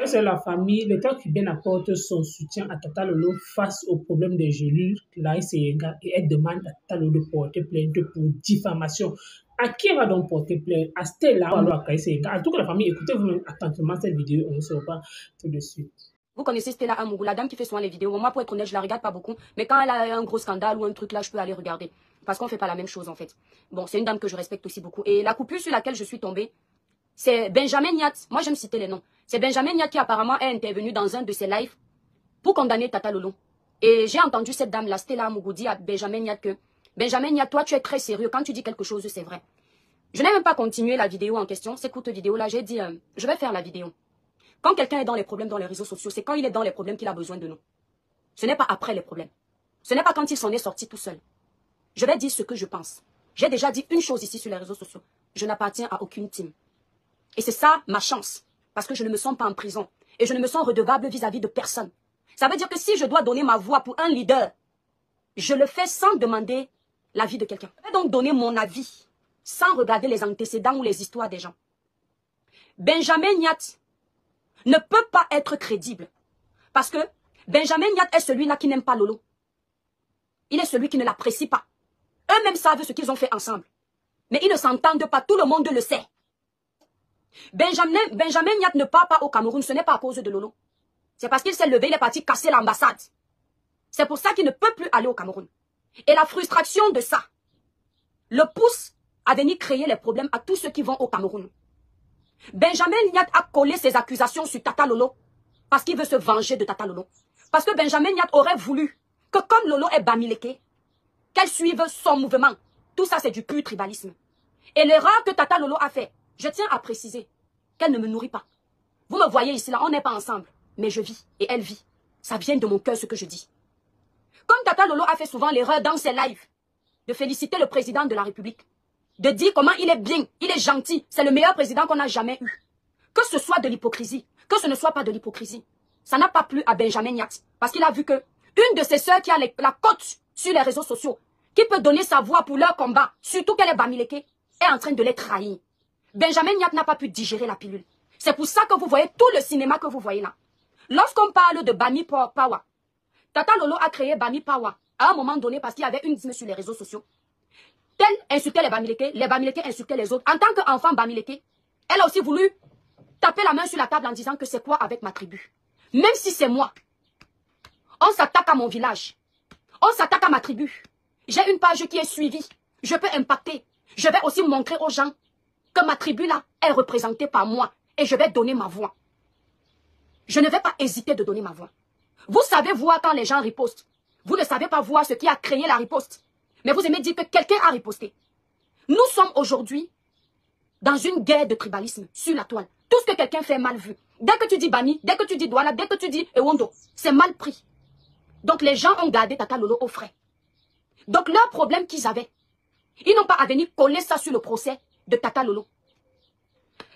C'est la famille, l'État cubain apporte son soutien à Tata Lolo face au problème des gelures, Clarisse Yenga, et elle demande à Tata Lolo de porter plainte pour diffamation. À qui elle va donc porter plainte? À Stella ou alors à Clarisse Yenga? En tout cas, la famille, écoutez vous-même attentivement cette vidéo, on ne se revoit tout de suite. Vous connaissez Stella Amougou, la dame qui fait souvent les vidéos. Moi, pour être honnête, je la regarde pas beaucoup. Mais quand elle a un gros scandale ou un truc là, je peux aller regarder. Parce qu'on fait pas la même chose, en fait. Bon, c'est une dame que je respecte aussi beaucoup. Et la coupure sur laquelle je suis tombée, c'est Benjamin Niat. Moi, j'aime citer les noms. C'est Benjamin Niat qui apparemment est intervenu dans un de ses lives pour condamner Tata Lolo. Et j'ai entendu cette dame, la Stella Amougou, dire à Benjamin Niat que Benjamin Niat, toi, tu es très sérieux. Quand tu dis quelque chose, c'est vrai. Je n'ai même pas continué la vidéo en question. Cette courte vidéo-là, j'ai dit, je vais faire la vidéo. Quand quelqu'un est dans les problèmes dans les réseaux sociaux, c'est quand il est dans les problèmes qu'il a besoin de nous. Ce n'est pas après les problèmes. Ce n'est pas quand il s'en est sorti tout seul. Je vais dire ce que je pense. J'ai déjà dit une chose ici sur les réseaux sociaux. Je n'appartiens à aucune team. Et c'est ça ma chance. Parce que je ne me sens pas en prison. Et je ne me sens redevable vis-à-vis de personne. Ça veut dire que si je dois donner ma voix pour un leader, je le fais sans demander l'avis de quelqu'un. Je vais donc donner mon avis sans regarder les antécédents ou les histoires des gens. Benjamin Niat ne peut pas être crédible. Parce que Benjamin Niat est celui-là qui n'aime pas Lolo. Il est celui qui ne l'apprécie pas. Eux-mêmes savent ce qu'ils ont fait ensemble. Mais ils ne s'entendent pas, tout le monde le sait. Benjamin Niat ne part pas au Cameroun, ce n'est pas à cause de Lolo. C'est parce qu'il s'est levé, il est parti casser l'ambassade. C'est pour ça qu'il ne peut plus aller au Cameroun. Et la frustration de ça le pousse à venir créer les problèmes à tous ceux qui vont au Cameroun. Benjamin Niat a collé ses accusations sur Tata Lolo parce qu'il veut se venger de Tata Lolo. Parce que Benjamin Niat aurait voulu que comme Lolo est bamileke, qu'elle suive son mouvement. Tout ça, c'est du pur tribalisme. Et l'erreur que Tata Lolo a fait, je tiens à préciser qu'elle ne me nourrit pas. Vous me voyez ici, là, on n'est pas ensemble. Mais je vis et elle vit. Ça vient de mon cœur ce que je dis. Comme Tata Lolo a fait souvent l'erreur dans ses lives de féliciter le président de la République, de dire comment il est bien, il est gentil, c'est le meilleur président qu'on a jamais eu. Que ce soit de l'hypocrisie, que ce ne soit pas de l'hypocrisie. Ça n'a pas plu à Benjamin Niat, parce qu'il a vu que une de ses sœurs qui a la cote sur les réseaux sociaux, qui peut donner sa voix pour leur combat, surtout qu'elle est bamileke, est en train de les trahir. Benjamin Niat n'a pas pu digérer la pilule. C'est pour ça que vous voyez tout le cinéma que vous voyez là. Lorsqu'on parle de Bami Power, Tata Lolo a créé Bami Power à un moment donné parce qu'il y avait une dîme sur les réseaux sociaux. Tel insultait les Bamileke insultaient les autres. En tant qu'enfant Bamileke, elle a aussi voulu taper la main sur la table en disant que c'est quoi avec ma tribu. Même si c'est moi, on s'attaque à mon village, on s'attaque à ma tribu. J'ai une page qui est suivie, je peux impacter. Je vais aussi montrer aux gens que ma tribu là est représentée par moi et je vais donner ma voix. Je ne vais pas hésiter de donner ma voix. Vous savez voir quand les gens ripostent. Vous ne savez pas voir ce qui a créé la riposte. Mais vous aimez dire que quelqu'un a riposté. Nous sommes aujourd'hui dans une guerre de tribalisme sur la toile. Tout ce que quelqu'un fait est mal vu. Dès que tu dis Bami, dès que tu dis Douala, dès que tu dis Ewondo, c'est mal pris. Donc les gens ont gardé Tata Lolo au frais. Donc leur problème qu'ils avaient, ils n'ont pas à venir coller ça sur le procès de Tata Lolo.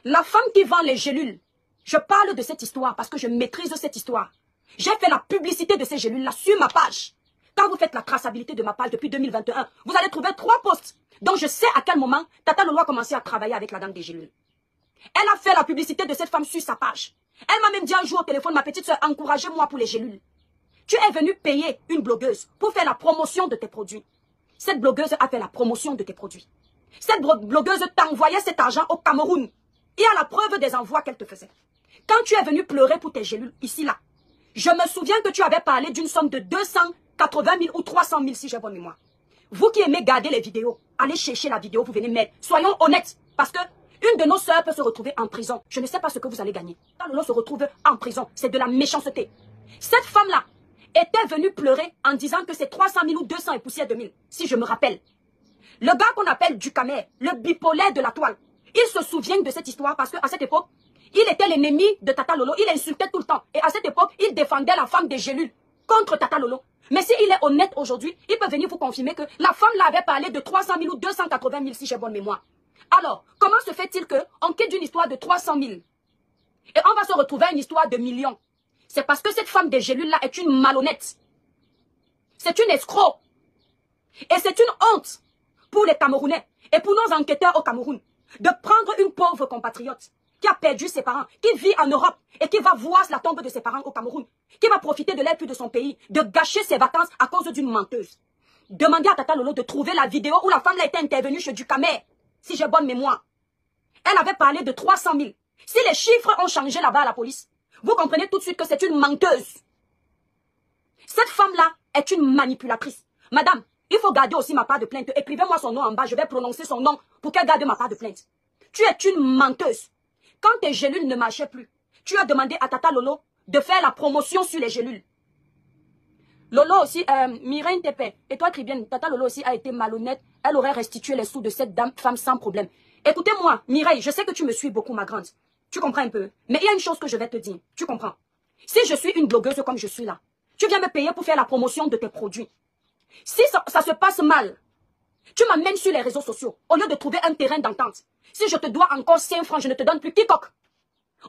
La femme qui vend les gélules, je parle de cette histoire parce que je maîtrise cette histoire. J'ai fait la publicité de ces gélules-là sur ma page. Quand vous faites la traçabilité de ma page depuis 2021, vous allez trouver 3 posts. Donc je sais à quel moment Tata Lolo a commencé à travailler avec la dame des gélules. Elle a fait la publicité de cette femme sur sa page. Elle m'a même dit un jour au téléphone, ma petite soeur, encouragez-moi pour les gélules. Tu es venue payer une blogueuse pour faire la promotion de tes produits. Cette blogueuse a fait la promotion de tes produits. Cette blogueuse t'envoyait cet argent au Cameroun. Il y a la preuve des envois qu'elle te faisait. Quand tu es venu pleurer pour tes gélules, ici, là, je me souviens que tu avais parlé d'une somme de 280 000 ou 300 000 si j'ai bonne mémoire. Vous qui aimez garder les vidéos, allez chercher la vidéo, vous venez mettre. Soyons honnêtes, parce que une de nos sœurs peut se retrouver en prison. Je ne sais pas ce que vous allez gagner. Quand Lolo se retrouve en prison, c'est de la méchanceté. Cette femme-là était venue pleurer en disant que c'est 300 000 ou 200 et poussière de 1000, si je me rappelle. Le gars qu'on appelle Ducamer, le bipolaire de la toile, il se souvient de cette histoire parce qu'à cette époque, il était l'ennemi de Tata Lolo. Il insultait tout le temps. Et à cette époque, il défendait la femme des gélules contre Tata Lolo. Mais s'il est honnête aujourd'hui, il peut venir vous confirmer que la femme là avait parlé de 300 000 ou 280 000 si j'ai bonne mémoire. Alors, comment se fait-il qu'on quitte d'une histoire de 300 000 et on va se retrouver à une histoire de millions? C'est parce que cette femme des gélules là est une malhonnête. C'est une escroc. Et c'est une honte pour les Camerounais et pour nos enquêteurs au Cameroun de prendre une pauvre compatriote qui a perdu ses parents, qui vit en Europe et qui va voir la tombe de ses parents au Cameroun, qui va profiter de l'aide de son pays, de gâcher ses vacances à cause d'une menteuse. Demandez à Tata Lolo de trouver la vidéo où la femme là était intervenue chez Ducamer, si j'ai bonne mémoire. Elle avait parlé de 300 000. Si les chiffres ont changé là-bas à la police, vous comprenez tout de suite que c'est une menteuse. Cette femme-là est une manipulatrice. Madame, il faut garder aussi ma part de plainte. Écrivez-moi son nom en bas, je vais prononcer son nom pour qu'elle garde ma part de plainte. Tu es une menteuse. Quand tes gélules ne marchaient plus, tu as demandé à Tata Lolo de faire la promotion sur les gélules. Lolo aussi, Mireille Tepe, et toi Tribienne, Tata Lolo aussi a été malhonnête. Elle aurait restitué les sous de cette femme sans problème. Écoutez-moi, Mireille, je sais que tu me suis beaucoup, ma grande. Tu comprends un peu. Mais il y a une chose que je vais te dire. Tu comprends. Si je suis une blogueuse comme je suis là, tu viens me payer pour faire la promotion de tes produits. Si ça se passe mal, tu m'amènes sur les réseaux sociaux au lieu de trouver un terrain d'entente. Si je te dois encore 5 francs, je ne te donne plus quiconque.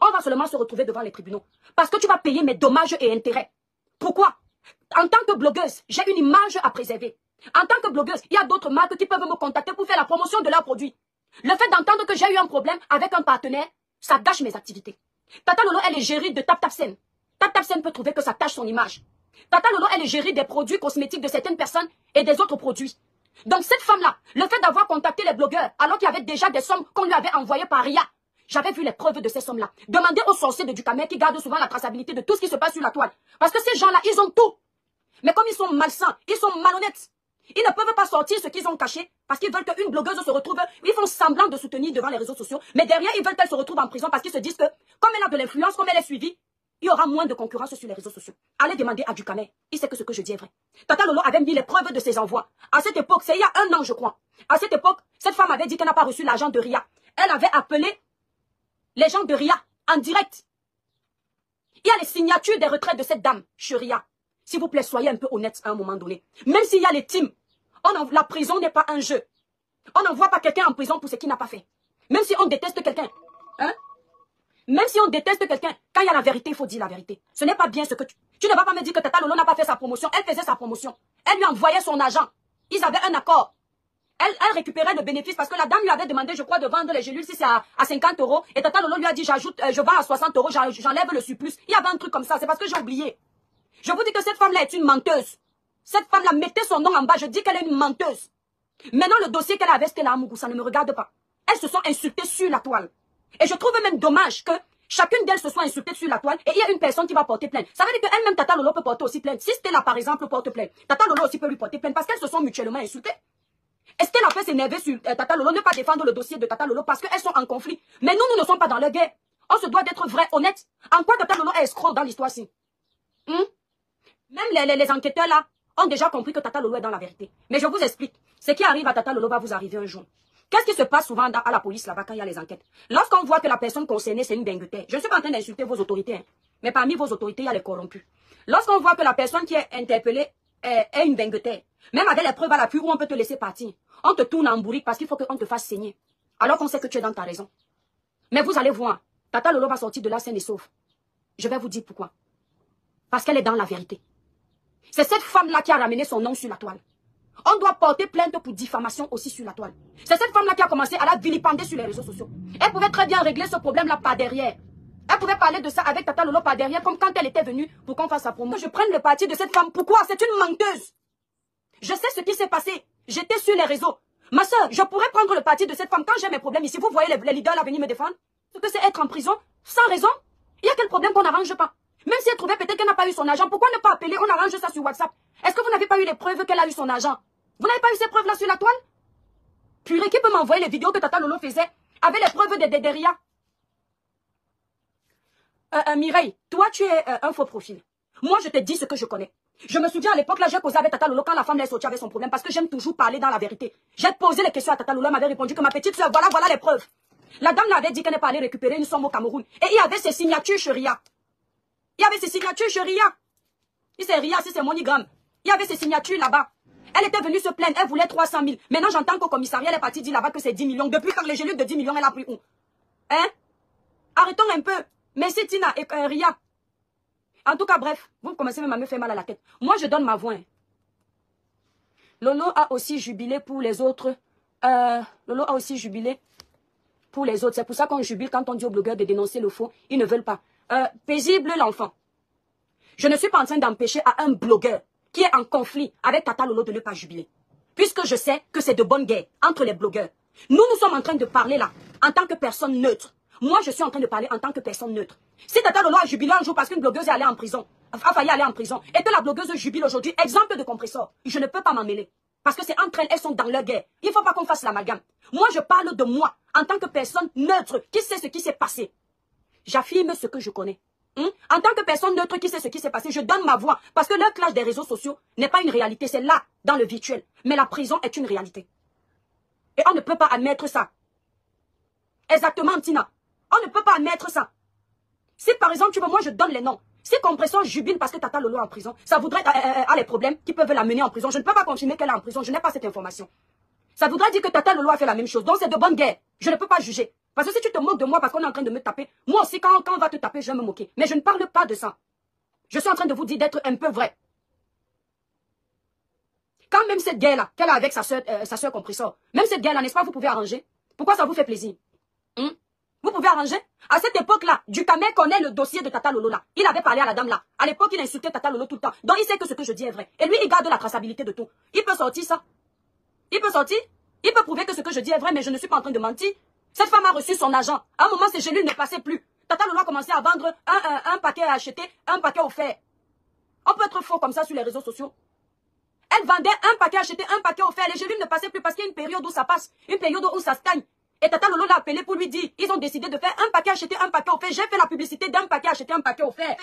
On va seulement se retrouver devant les tribunaux. Parce que tu vas payer mes dommages et intérêts. Pourquoi? En tant que blogueuse, j'ai une image à préserver. En tant que blogueuse, il y a d'autres marques qui peuvent me contacter pour faire la promotion de leurs produits. Le fait d'entendre que j'ai eu un problème avec un partenaire, ça gâche mes activités. Tata Lolo, elle est gérée de TapTapSend. TapTapSend peut trouver que ça tâche son image. Tata Lolo, elle est gérée des produits cosmétiques de certaines personnes et des autres produits. Donc cette femme-là, le fait d'avoir contacté les blogueurs, alors qu'il y avait déjà des sommes qu'on lui avait envoyées par RIA, j'avais vu les preuves de ces sommes-là. Demandez aux sorciers de Ducamer qui gardent souvent la traçabilité de tout ce qui se passe sur la toile. Parce que ces gens-là, ils ont tout. Mais comme ils sont malsains, ils sont malhonnêtes. Ils ne peuvent pas sortir ce qu'ils ont caché parce qu'ils veulent qu'une blogueuse se retrouve. Ils font semblant de soutenir devant les réseaux sociaux. Mais derrière, ils veulent qu'elle se retrouve en prison parce qu'ils se disent que, comme elle a de l'influence, comme elle est suivie, il y aura moins de concurrence sur les réseaux sociaux. Allez demander à Ducamer. Il sait que ce que je dis est vrai. Tata Lolo avait mis les preuves de ses envois. À cette époque, c'est il y a 1 an, je crois. À cette époque, cette femme avait dit qu'elle n'a pas reçu l'argent de RIA. Elle avait appelé les gens de RIA en direct. Il y a les signatures des retraites de cette dame chez RIA. S'il vous plaît, soyez un peu honnête à un moment donné. Même s'il y a les teams, la prison n'est pas un jeu. On n'envoie pas quelqu'un en prison pour ce qu'il n'a pas fait. Même si on déteste quelqu'un. Hein? Même si on déteste quelqu'un, quand il y a la vérité, il faut dire la vérité. Ce n'est pas bien ce que tu ne vas pas me dire que Tata Lolo n'a pas fait sa promotion. Elle faisait sa promotion. Elle lui envoyait son argent. Ils avaient un accord. Elle récupérait le bénéfice parce que la dame lui avait demandé, je crois, de vendre les gélules si c'est à 50 €. Et Tata Lolo lui a dit, j'ajoute, je vends à 60 €, j'enlève le surplus. Il y avait un truc comme ça. C'est parce que j'ai oublié. Je vous dis que cette femme-là est une menteuse. Cette femme-là, mettez son nom en bas. Je dis qu'elle est une menteuse. Maintenant, le dossier qu'elle a avec Stella Amougou, ça ne me regarde pas. Elles se sont insultées sur la toile. Et je trouve même dommage que chacune d'elles se soit insultée sur la toile et il y a une personne qui va porter plainte. Ça veut dire qu'elle-même, Tata Lolo, peut porter aussi plainte. Si Stella, par exemple, porte plainte, Tata Lolo aussi peut lui porter plainte parce qu'elles se sont mutuellement insultées. Est-ce qu'elle a fait s'énerver sur Tata Lolo, ne pas défendre le dossier de Tata Lolo parce qu'elles sont en conflit. Mais nous ne sommes pas dans la guerre. On se doit d'être vrai, honnête. En quoi Tata Lolo est escroc dans l'histoire-ci? Même les enquêteurs là ont déjà compris que Tata Lolo est dans la vérité. Mais je vous explique. Ce qui arrive à Tata Lolo va vous arriver un jour. Qu'est-ce qui se passe souvent à la police là-bas quand il y a les enquêtes? Lorsqu'on voit que la personne concernée c'est une dingueté. Je ne suis pas en train d'insulter vos autorités. Hein, mais parmi vos autorités, il y a les corrompus. Lorsqu'on voit que la personne qui est interpellée est une dingueté, même avec les preuves à l'appui où on peut te laisser partir, on te tourne en bourrique parce qu'il faut qu'on te fasse saigner. Alors qu'on sait que tu es dans ta raison. Mais vous allez voir, Tata Lolo va sortir de là saine et sauve. Je vais vous dire pourquoi. Parce qu'elle est dans la vérité. C'est cette femme-là qui a ramené son nom sur la toile. On doit porter plainte pour diffamation aussi sur la toile. C'est cette femme-là qui a commencé à la vilipender sur les réseaux sociaux. Elle pouvait très bien régler ce problème-là par derrière. Elle pouvait parler de ça avec Tata Lolo par derrière, comme quand elle était venue pour qu'on fasse sa promo. Je prenne le parti de cette femme. Pourquoi? C'est une menteuse. Je sais ce qui s'est passé. J'étais sur les réseaux. Ma soeur, je pourrais prendre le parti de cette femme quand j'ai mes problèmes ici. Vous voyez les leaders là venir me défendre. Ce que c'est être en prison, sans raison. Il y a quel problème qu'on n'arrange pas? Même si elle trouvait peut-être qu'elle n'a pas eu son argent, pourquoi ne pas appeler? On arrange ça sur WhatsApp. Est-ce que vous n'avez pas eu les preuves qu'elle a eu son argent? Vous n'avez pas eu ces preuves-là sur la toile? Purée, qui peut m'envoyer les vidéos que Tata Lolo faisait avec les preuves de RIA? Mireille, toi, tu es un faux profil. Moi, je te dis ce que je connais. Je me souviens à l'époque, là, j'ai causé avec Tata Lolo quand la femme est sortie avec son problème parce que j'aime toujours parler dans la vérité. J'ai posé les questions à Tata Lolo, elle m'avait répondu que ma petite soeur, voilà les preuves. La dame l'avait dit qu'elle n'est pas allée récupérer une somme au Cameroun. Et il y avait ses signatures chez RIA. Il y avait ses signatures chez RIA. Si c'est RIA, si c'est MoneyGram. Il y avait ses signatures là-bas. Elle était venue se plaindre, elle voulait 300 000. Maintenant, j'entends qu'au commissariat, elle est partie dire là-bas que c'est 10 millions. Depuis quand les gélules de 10 millions, elle a pris où? Hein? Arrêtons un peu. Merci Tina et RIA. En tout cas, bref, vous commencez même à me faire mal à la tête. Moi, je donne ma voix. Hein. Lolo a aussi jubilé pour les autres. Lolo a aussi jubilé pour les autres. C'est pour ça qu'on jubile quand on dit aux blogueurs de dénoncer le faux. Ils ne veulent pas. Paisible l'enfant. Je ne suis pas en train d'empêcher à un blogueur qui est en conflit avec Tata Lolo de ne pas jubiler. Puisque je sais que c'est de bonne guerre entre les blogueurs. Nous sommes en train de parler là, en tant que personne neutre. Moi, je suis en train de parler en tant que personne neutre. Si Tata Lolo a jubilé un jour parce qu'une blogueuse est allée en prison, a failli aller en prison, et que la blogueuse jubile aujourd'hui, exemple de compresseur, je ne peux pas m'en mêler. Parce que c'est entre elles sont dans leur guerre. Il ne faut pas qu'on fasse l'amalgame. Moi, je parle de moi, en tant que personne neutre, qui sait ce qui s'est passé. J'affirme ce que je connais. En tant que personne neutre qui sait ce qui s'est passé, je donne ma voix. Parce que leur clash des réseaux sociaux n'est pas une réalité, c'est là, dans le virtuel. Mais la prison est une réalité. Et on ne peut pas admettre ça. Exactement, Tina. On ne peut pas admettre ça. Si par exemple, tu veux, moi je donne les noms. Si Compressor jubile parce que Tata Lolo est en prison, ça voudrait a les problèmes qui peuvent l'amener en prison. Je ne peux pas confirmer qu'elle est en prison, je n'ai pas cette information. Ça voudrait dire que Tata Lolo a fait la même chose. Donc c'est de bonne guerre. Je ne peux pas juger. Parce que si tu te moques de moi parce qu'on est en train de me taper, moi aussi quand on va te taper, je vais me moquer. Mais je ne parle pas de ça. Je suis en train de vous dire d'être un peu vrai. Quand même cette guerre-là, qu'elle a avec sa soeur Compressor, même cette guerre-là, n'est-ce pas, vous pouvez arranger? Pourquoi ça vous fait plaisir? Vous pouvez arranger? À cette époque-là, Ducamel connaît le dossier de Tata Lolo là. Il avait parlé à la dame là. À l'époque, il insultait Tata Lolo tout le temps. Donc il sait que ce que je dis est vrai. Et lui, il garde la traçabilité de tout. Il peut sortir ça. Il peut sortir. Il peut prouver que ce que je dis est vrai, mais je ne suis pas en train de mentir. Cette femme a reçu son argent. À un moment, ces gélules ne passaient plus. Tata Lolo a commencé à vendre un paquet à acheter, un paquet offert. On peut être faux comme ça sur les réseaux sociaux. Elle vendait un paquet acheté, un paquet offert. Les gélules ne passaient plus parce qu'il y a une période où ça passe, une période où ça stagne. Et Tata Lolo l'a appelé pour lui dire, ils ont décidé de faire un paquet acheté, un paquet offert. J'ai fait la publicité d'un paquet acheté, un paquet offert.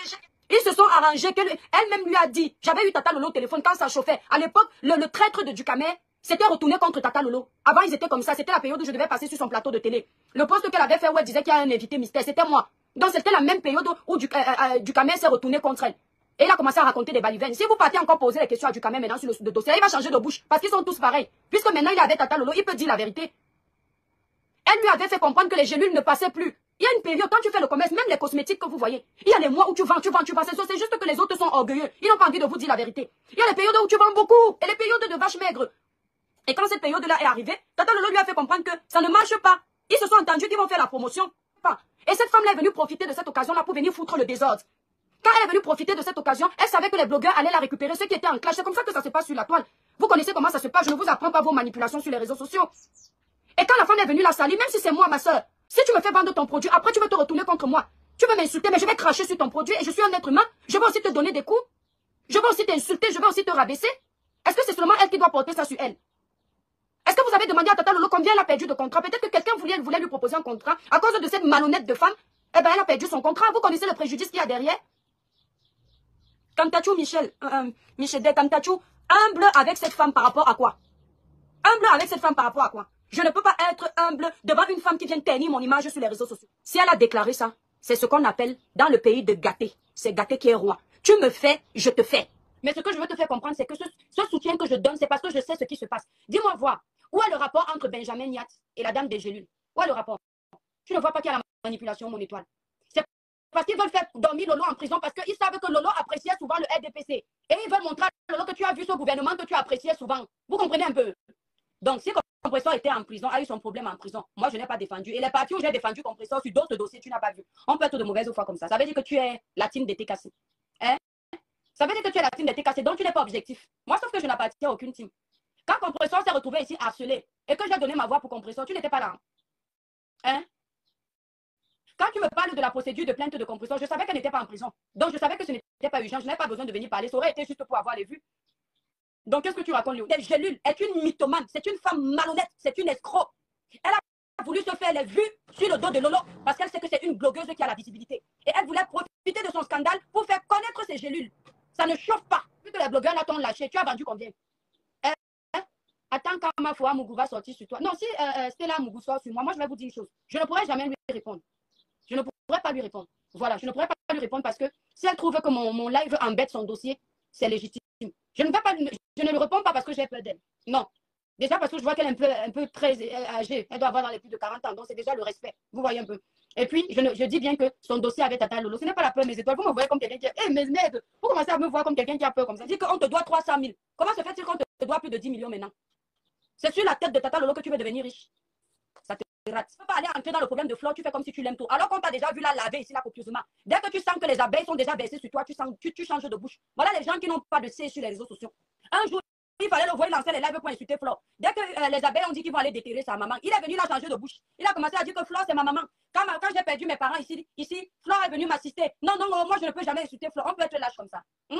Ils se sont arrangés, elle-même lui a dit, j'avais eu Tata Lolo au téléphone quand ça chauffait. À l'époque, le traître de Ducamel s'était retourné contre Tata Lolo. Avant, ils étaient comme ça. C'était la période où je devais passer sur son plateau de télé. Le poste qu'elle avait fait où elle disait qu'il y a un invité mystère, c'était moi. Donc c'était la même période où Ducamel s'est retourné contre elle. Et il a commencé à raconter des balivernes. Si vous partez encore poser les questions à Ducamel maintenant sur le dossier, il va changer de bouche. Parce qu'ils sont tous pareils. Puisque maintenant il est avec Tata Lolo, il peut dire la vérité. Elle lui avait fait comprendre que les gélules ne passaient plus. Il y a une période, quand tu fais le commerce, même les cosmétiques que vous voyez, il y a les mois où tu vends. C'est juste que les autres sont orgueilleux. Ils n'ont pas envie de vous dire la vérité. Il y a les périodes où tu vends beaucoup et les périodes de vaches maigres. Et quand cette période-là est arrivée, Tata Lolo lui a fait comprendre que ça ne marche pas. Ils se sont entendus qu'ils vont faire la promotion. Et cette femme-là est venue profiter de cette occasion-là pour venir foutre le désordre. Quand elle est venue profiter de cette occasion, elle savait que les blogueurs allaient la récupérer, ceux qui étaient en clash. C'est comme ça que ça se passe sur la toile. Vous connaissez comment ça se passe, je ne vous apprends pas vos manipulations sur les réseaux sociaux. Et quand la femme est venue la salir, même si c'est moi, ma soeur, si tu me fais vendre ton produit, après tu veux te retourner contre moi. Tu veux m'insulter, mais je vais cracher sur ton produit et je suis un être humain. Je vais aussi te donner des coups. Je vais aussi t'insulter, je vais aussi te rabaisser. Est-ce que c'est seulement elle qui doit porter ça sur elle? Est-ce que vous avez demandé à Tata Lolo combien elle a perdu de contrat? Peut-être que quelqu'un voulait lui proposer un contrat. À cause de cette malhonnête de femme, eh ben elle a perdu son contrat. Vous connaissez le préjudice qu'il y a derrière? Kamtachou Michel, Kamtachou, humble avec cette femme par rapport à quoi? Humble avec cette femme par rapport à quoi? Je ne peux pas être humble devant une femme qui vient ternir mon image sur les réseaux sociaux. Si elle a déclaré ça, c'est ce qu'on appelle dans le pays de gâté. C'est gâté qui est roi. Tu me fais, je te fais. Mais ce que je veux te faire comprendre, c'est que ce soutien que je donne, c'est parce que je sais ce qui se passe. Dis-moi voir, où est le rapport entre Benjamin Niat et la dame des gélules? Où est le rapport? Tu ne vois pas qu'il y a la manipulation, mon étoile. C'est parce qu'ils veulent faire dormir Lolo en prison, parce qu'ils savent que Lolo appréciait souvent le RDPC. Et ils veulent montrer à Lolo que tu as vu ce gouvernement que tu appréciais souvent. Vous comprenez un peu? Donc, si Compressor était en prison, a eu son problème en prison, moi, je n'ai pas défendu. Et les parties où j'ai défendu Compressor sur d'autres dossiers, tu n'as pas vu. On peut être de mauvaise foi comme ça. Ça veut dire que tu es la team d'été cassé. Hein? Ça veut dire que tu es la team d'été cassé, donc tu n'es pas objectif. Moi, sauf que je n'appartiens à aucune team. Quand Compressor s'est retrouvé ici harcelé et que j'ai donné ma voix pour Compressor, tu n'étais pas là. Hein? Quand tu me parles de la procédure de plainte de Compressor, je savais qu'elle n'était pas en prison. Donc, je savais que ce n'était pas urgent. Je n'avais pas besoin de venir parler. Ça aurait été juste pour avoir les vues. Donc, qu'est-ce que tu racontes, Léo? Les gélules est une mythomane. C'est une femme malhonnête. C'est une escroc. Elle a voulu se faire les vues sur le dos de Lolo parce qu'elle sait que c'est une blogueuse qui a la visibilité. Et elle voulait profiter de son scandale pour faire connaître ses gélules. Ça ne chauffe pas. Vu que les blogueurs là t'ont lâché, tu as vendu combien? Attends quand ma foi Mougou va sortir sur toi. Non, si Stella Mougou sort sur moi, moi je vais vous dire une chose. Je ne pourrai jamais lui répondre. Je ne pourrai pas lui répondre. Voilà, je ne pourrai pas lui répondre parce que si elle trouve que mon live embête son dossier, c'est légitime. Je ne lui réponds pas parce que j'ai peur d'elle. Non. Déjà parce que je vois qu'elle est un peu très âgée. Elle doit avoir dans les plus de 40 ans. Donc c'est déjà le respect. Vous voyez un peu. Et puis, je dis bien que son dossier avec Tata Lolo, ce n'est pas la peur, mes étoiles. Vous me voyez comme quelqu'un qui a... Eh, mais merde, vous commencez à me voir comme quelqu'un qui a peur comme ça. Dit qu'on te doit 300 000. Comment se fait-il qu'on te doit plus de 10 millions maintenant? C'est sur la tête de Tata Lolo que tu veux devenir riche. Ça te rate. Tu ne peux pas aller entrer dans le problème de flore, tu fais comme si tu l'aimes tout. Alors qu'on t'a déjà vu la laver ici, là, copieusement. Dès que tu sens que les abeilles sont déjà versées sur toi, tu changes de bouche. Voilà les gens qui n'ont pas de C sur les réseaux sociaux. Un jour, il fallait le voir lancer les lives pour insulter Flore. Dès que les abeilles ont dit qu'ils vont aller déterrer sa maman, il est venu la changer de bouche. Il a commencé à dire que Flore, c'est ma maman. Quand j'ai perdu mes parents ici, Flore est venue m'assister. Non, moi, je ne peux jamais insulter Flore. On peut être lâche comme ça. Non,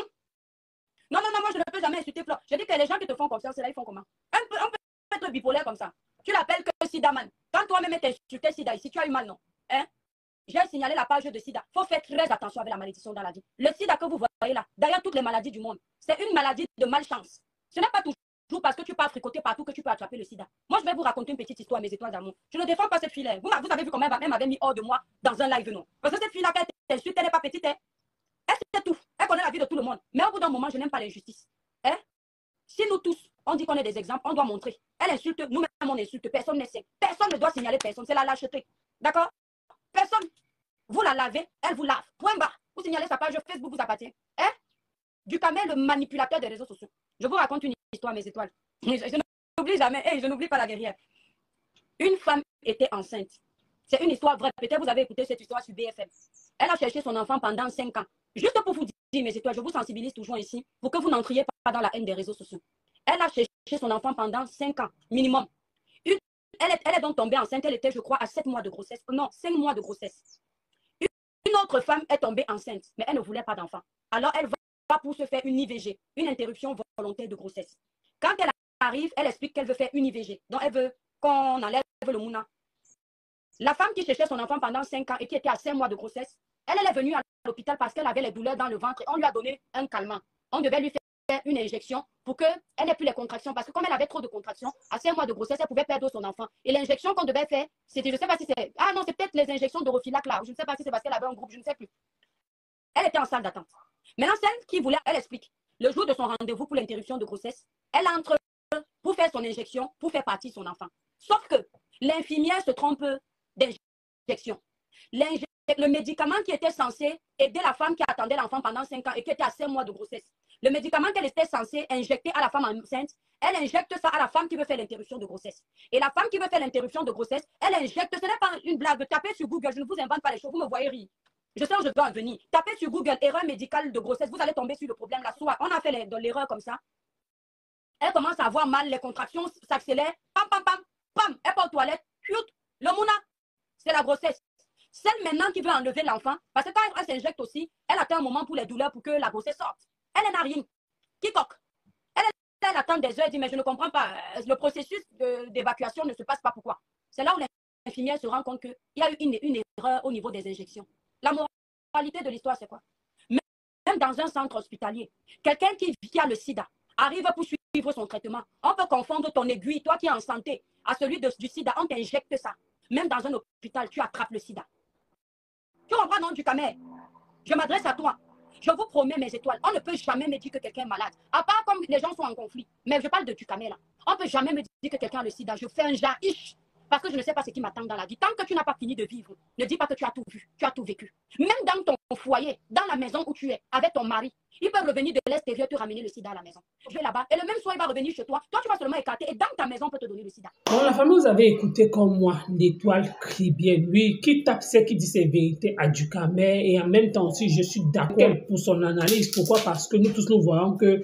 moi, je ne peux jamais insulter Flore. Je dis que les gens qui te font confiance, là, ils font comment? On peut être bipolaire comme ça. Tu l'appelles que Sidaman. Quand toi-même t'insultais Sida ici, tu as eu mal, non? Hein? J'ai signalé la page de Sida. Il faut faire très attention avec la malédiction dans la vie. Le Sida que vous voyez là, derrière toutes les maladies du monde, c'est une maladie de malchance. Ce n'est pas toujours parce que tu pars fricoter partout que tu peux attraper le Sida. Moi, je vais vous raconter une petite histoire, mes étoiles d'amour. Je ne défends pas cette fille-là. Vous avez vu comment elle m'avait mis hors de moi dans un live, non? Parce que cette fille-là, quand elle t'insulte, elle n'est pas petite, hein? Elle sait tout. Elle connaît la vie de tout le monde. Mais au bout d'un moment, je n'aime pas l'injustice. Hein? Si nous tous, on dit qu'on est des exemples, on doit montrer. Elle insulte, nous-mêmes on insulte, personne ne sait. Personne ne doit signaler personne, c'est la lâcheté. D'accord? Personne. Vous la lavez, elle vous lave. Point barre. Vous signalez sa page Facebook, vous appartient. Hein? Ducamel, le manipulateur des réseaux sociaux. Je vous raconte une histoire, mes étoiles. Je n'oublie jamais, je n'oublie pas la guerrière. Une femme était enceinte. C'est une histoire vraie. Peut-être vous avez écouté cette histoire sur BFM. Elle a cherché son enfant pendant 5 ans. Juste pour vous dire, mes étoiles, je vous sensibilise toujours ici pour que vous n'entriez pas dans la haine des réseaux sociaux. Elle a cherché son enfant pendant 5 ans, minimum. Elle est donc tombée enceinte, elle était, je crois, à 7 mois de grossesse. Non, 5 mois de grossesse. Une autre femme est tombée enceinte, mais elle ne voulait pas d'enfant. Alors, elle va pour se faire une IVG, une interruption volontaire de grossesse. Quand elle arrive, elle explique qu'elle veut faire une IVG. Donc, elle veut qu'on enlève le mouna. La femme qui cherchait son enfant pendant 5 ans et qui était à 5 mois de grossesse, elle est venue à l'hôpital parce qu'elle avait les douleurs dans le ventre et on lui a donné un calmant. On devait lui faire une injection pour qu'elle n'ait plus les contractions. Parce que comme elle avait trop de contractions, à 5 mois de grossesse, elle pouvait perdre son enfant. Et l'injection qu'on devait faire, c'était, je ne sais pas si c'est... Ah non, c'est peut-être les injections de Rofilac là. Je ne sais pas si c'est parce qu'elle avait un groupe, je ne sais plus. Elle était en salle d'attente. Maintenant, celle qui voulait, elle explique. Le jour de son rendez-vous pour l'interruption de grossesse, elle entre pour faire son injection, pour faire partir son enfant. Sauf que l'infirmière se trompe d'injection. Le médicament qui était censé aider la femme qui attendait l'enfant pendant 5 ans et qui était à 5 mois de grossesse, le médicament qu'elle était censée injecter à la femme enceinte, elle injecte ça à la femme qui veut faire l'interruption de grossesse. Et la femme qui veut faire l'interruption de grossesse, elle injecte, ce n'est pas une blague, tapez sur Google, je ne vous invente pas les choses, vous me voyez rire. Je sais où je dois en venir. Tapez sur Google, erreur médicale de grossesse, vous allez tomber sur le problème là. Soit on a fait l'erreur comme ça, elle commence à avoir mal, les contractions s'accélèrent, pam, pam, pam, pam, elle part aux toilettes, le mouna, c'est la grossesse. Celle maintenant qui veut enlever l'enfant, parce que quand elle s'injecte aussi, elle attend un moment pour les douleurs pour que la grossesse sorte. Elle n'a rien. Quiconque. Elle attend des heures, elle dit, mais je ne comprends pas, le processus d'évacuation ne se passe pas pourquoi. C'est là où l'infirmière se rend compte qu'il y a eu une erreur au niveau des injections. La moralité de l'histoire, c'est quoi? Même dans un centre hospitalier, quelqu'un qui a le sida arrive pour suivre son traitement. On peut confondre ton aiguille, toi qui es en santé, à celui du sida, on t'injecte ça. Même dans un hôpital, tu attrapes le sida. Tu comprends, non, Ducamel? Je m'adresse à toi. Je vous promets, mes étoiles, on ne peut jamais me dire que quelqu'un est malade. À part comme les gens sont en conflit. Mais je parle de Ducamel là. On ne peut jamais me dire que quelqu'un a le sida. Je fais un jaïch. Parce que je ne sais pas ce qui m'attend dans la vie. Tant que tu n'as pas fini de vivre, ne dis pas que tu as tout vu, tu as tout vécu. Même dans ton foyer, dans la maison où tu es, avec ton mari, il peut revenir de l'extérieur te ramener le sida à la maison. Je vais là-bas et le même soir, il va revenir chez toi. Toi, tu vas seulement écarter et dans ta maison, on peut te donner le sida. Bon, la famille, vous avez écouté comme moi, l'étoile crie bien. Lui, qui tape ce qui dit ses vérités à Ducamel et en même temps aussi, je suis d'accord pour son analyse. Pourquoi? Parce que nous tous, nous voyons que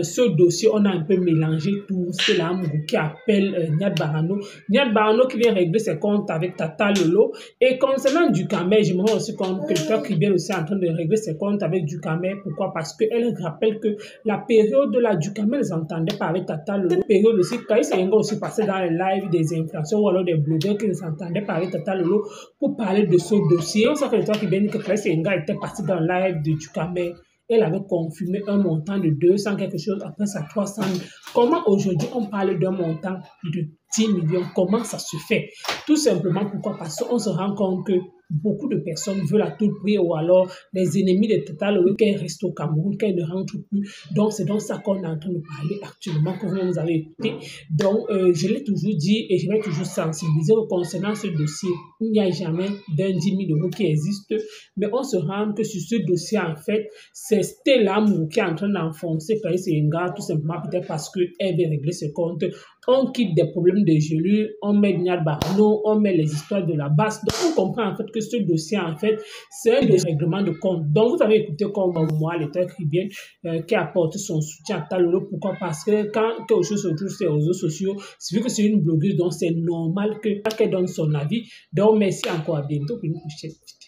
ce dossier, on a un peu mélangé tout. C'est là qui appelle Niad Barano. Niad Barano qui vient régler ses comptes avec Tata Lolo. Et concernant Ducamel, je me rends aussi compte que l'étoile crie bien aussi en train de régler ses comptes avec Ducamel. Pourquoi? Parce qu'elle rappelle que la période de la Ducamel, ils n'entendaient pas avec Tata Lolo. Cette période aussi, quand il s'est aussi passé dans les lives des influenceurs ou alors des blogueurs qui ne s'entendaient pas avec Tata Lolo pour parler de ce dossier. On sait que l'étoile qui bien dit que Clarisse Enga était partie dans le live de Ducamel. Elle avait confirmé un montant de 200 quelque chose, après ça 300 000. Comment aujourd'hui on parle d'un montant de 10 millions? Comment ça se fait? Tout simplement pourquoi? Parce qu'on se rend compte que beaucoup de personnes veulent à tout prix, ou alors les ennemis de Tata Lolo qu'elle reste au Cameroun, qu'elle ne rentre plus. Donc c'est donc ça qu'on est en train de parler actuellement, que vous avez écouté. Donc je l'ai toujours dit et je vais toujours sensibiliser concernant ce dossier. Il n'y a jamais d'un 10 000 € qui existe, mais on se rend compte que sur ce dossier, en fait, c'est Stella Mou qui est en train d'enfoncer Clarisse Enga, tout simplement peut-être parce qu'elle veut régler ses comptes. On quitte des problèmes de gelure, on met Niad Barno, on met les histoires de la basse. Donc, on comprend en fait que ce dossier, en fait, c'est un règlement de compte. Donc, vous avez écouté comme moi, l'état caribéen, qui apporte son soutien à Talolo. Pourquoi? Parce que quand quelque chose se trouve sur les réseaux sociaux, c'est vu que c'est une blogueuse, donc c'est normal qu'elle donne son avis. Donc, merci encore, à bientôt pour une prochaine vidéo.